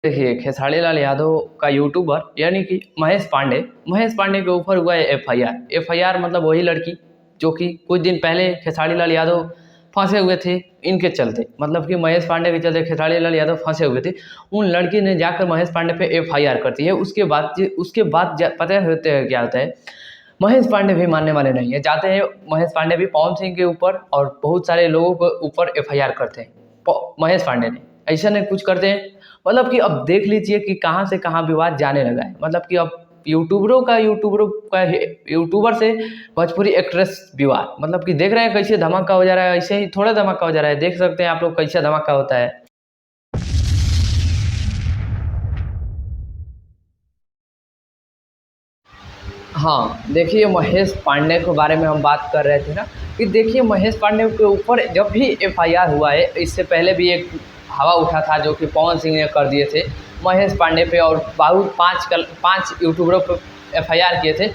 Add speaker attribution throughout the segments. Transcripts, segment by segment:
Speaker 1: देखिए, खेसारी लाल यादव का यूट्यूबर यानी कि महेश पांडे के ऊपर हुआ है एफआईआर। एफआईआर मतलब वही लड़की जो कि कुछ दिन पहले खेसारी लाल यादव फंसे हुए थे इनके चलते, मतलब कि महेश पांडे के चलते खेसारी लाल यादव फंसे हुए थे। उन लड़की ने जाकर महेश पांडे पे एफआईआर कर दी है। उसके बाद पता होते हैं क्या होता है, महेश पांडे भी मानने वाले नहीं है, जाते हैं महेश पांडे भी पवन सिंह के ऊपर और बहुत सारे लोगों के ऊपर एफआईआर करते हैं। महेश पांडे ने ऐसा नहीं कुछ करते हैं, मतलब कि अब देख लीजिए कि कहाँ से कहाँ विवाद जाने लगा है। मतलब कि अब यूट्यूबर से भोजपुरी एक्ट्रेस विवाद, मतलब कि देख रहे हैं कैसे धमाका हो जा रहा है। ऐसे ही थोड़ा धमाका हो जा रहा है, देख सकते हैं आप लोग कैसे धमाका होता है। हाँ, देखिए महेश पांडे के बारे में हम बात कर रहे थे ना, कि देखिए महेश पांडे के ऊपर जब भी एफआईआर हुआ है, इससे पहले भी एक हवा उठा था जो कि पवन सिंह ने कर दिए थे महेश पांडे पे, और बहुत पाँच यूट्यूबरों पे एफआईआर किए थे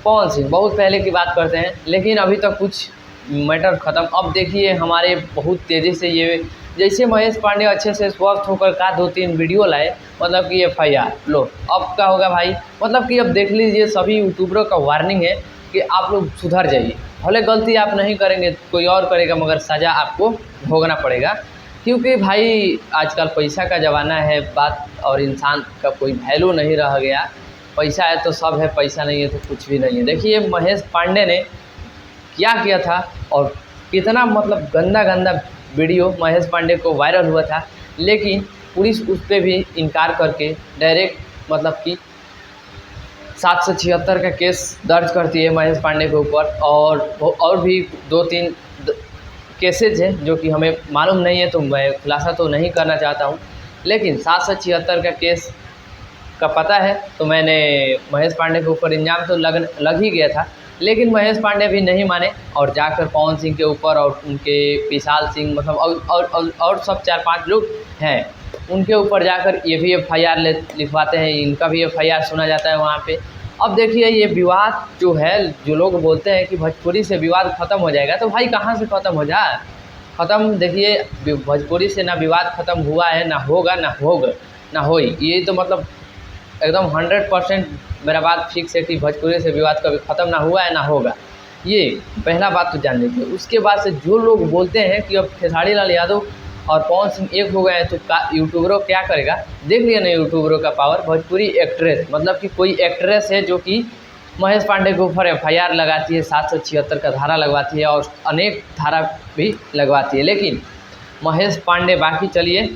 Speaker 1: पवन सिंह, बहुत पहले की बात करते हैं। लेकिन अभी तक कुछ मैटर ख़त्म। अब देखिए हमारे बहुत तेज़ी से ये, जैसे महेश पांडे अच्छे से स्वस्थ होकर का 2-3 वीडियो लाए, मतलब कि एफआईआर लो। अब क्या होगा भाई, मतलब कि अब देख लीजिए सभी यूट्यूबरों का वार्निंग है कि आप लोग सुधर जाइए। भले गलती आप नहीं करेंगे, कोई और करेगा, मगर सज़ा आपको भोगना पड़ेगा। क्योंकि भाई आजकल पैसा का ज़माना है, बात और इंसान का कोई वैल्यू नहीं रह गया। पैसा है तो सब है, पैसा नहीं है तो कुछ भी नहीं है। देखिए महेश पांडे ने क्या किया था और कितना मतलब गंदा गंदा वीडियो महेश पांडे को वायरल हुआ था, लेकिन पुलिस उस पर भी इनकार करके डायरेक्ट मतलब कि 776 का केस दर्ज करती है महेश पांडे के ऊपर। और भी 2-3 केसेज हैं जो कि हमें मालूम नहीं है, तो मैं खुलासा तो नहीं करना चाहता हूँ। लेकिन 776 का केस का पता है, तो मैंने महेश पांडे के ऊपर इल्ज़ाम तो लग ही गया था। लेकिन महेश पांडे भी नहीं माने और जाकर पवन सिंह के ऊपर और उनके विशाल सिंह, मतलब और सब 4-5 लोग हैं, उनके ऊपर जाकर ये भी एफआईआर लिखवाते हैं, इनका भी एफआईआर सुना जाता है वहाँ पे। अब देखिए ये विवाद जो है, जो लोग बोलते हैं कि भोजपुरी से विवाद ख़त्म हो जाएगा, तो भाई कहाँ से ख़त्म हो जाए। ख़त्म देखिए भोजपुरी से ना विवाद ख़त्म हुआ है, ना होगा, ना होई। ये तो मतलब एकदम 100% मेरा बात फिक्स है कि भोजपुरी से विवाद कभी ख़त्म ना हुआ है ना होगा। ये पहला बात तो जान लीजिए। उसके बाद से जो लोग बोलते हैं कि अब खेसारी लाल यादव और पवन सिंह एक हो गए हैं, तो यूट्यूबरों क्या करेगा, देख लिया ना यूट्यूबरों का पावर। भोजपुरी एक्ट्रेस, मतलब कि कोई एक्ट्रेस है जो कि महेश पांडे के ऊपर एफआईआर लगाती है, 776 का धारा लगवाती है और अनेक धारा भी लगवाती है। लेकिन महेश पांडे, बाकी चलिए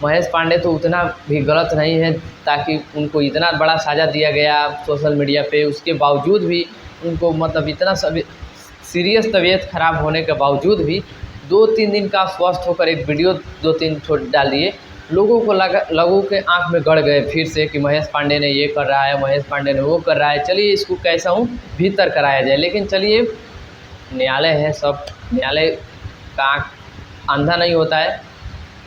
Speaker 1: महेश पांडे तो उतना भी गलत नहीं है, ताकि उनको इतना बड़ा सज़ा दिया गया सोशल मीडिया पे, उसके बावजूद भी उनको मतलब इतना सीरियस तबीयत ख़राब होने के बावजूद भी 2-3 दिन का स्वस्थ होकर एक वीडियो 2-3 डाल दिए। लोगों के आंख में गड़ गए फिर से कि महेश पांडे ने ये कर रहा है, महेश पांडे ने वो कर रहा है। चलिए इसको कैसा हूँ भीतर कराया जाए। लेकिन चलिए न्यायालय है, सब न्यायालय का आँख अंधा नहीं होता है।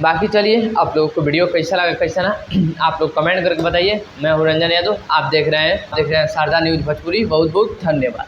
Speaker 1: बाकी चलिए आप लोगों को वीडियो कैसा लगा कैसा ना, आप लोग कमेंट करके बताइए। मैं हूँ रंजन यादव, आप देख रहे हैं शारदा न्यूज़ भोजपुरी। बहुत बहुत धन्यवाद।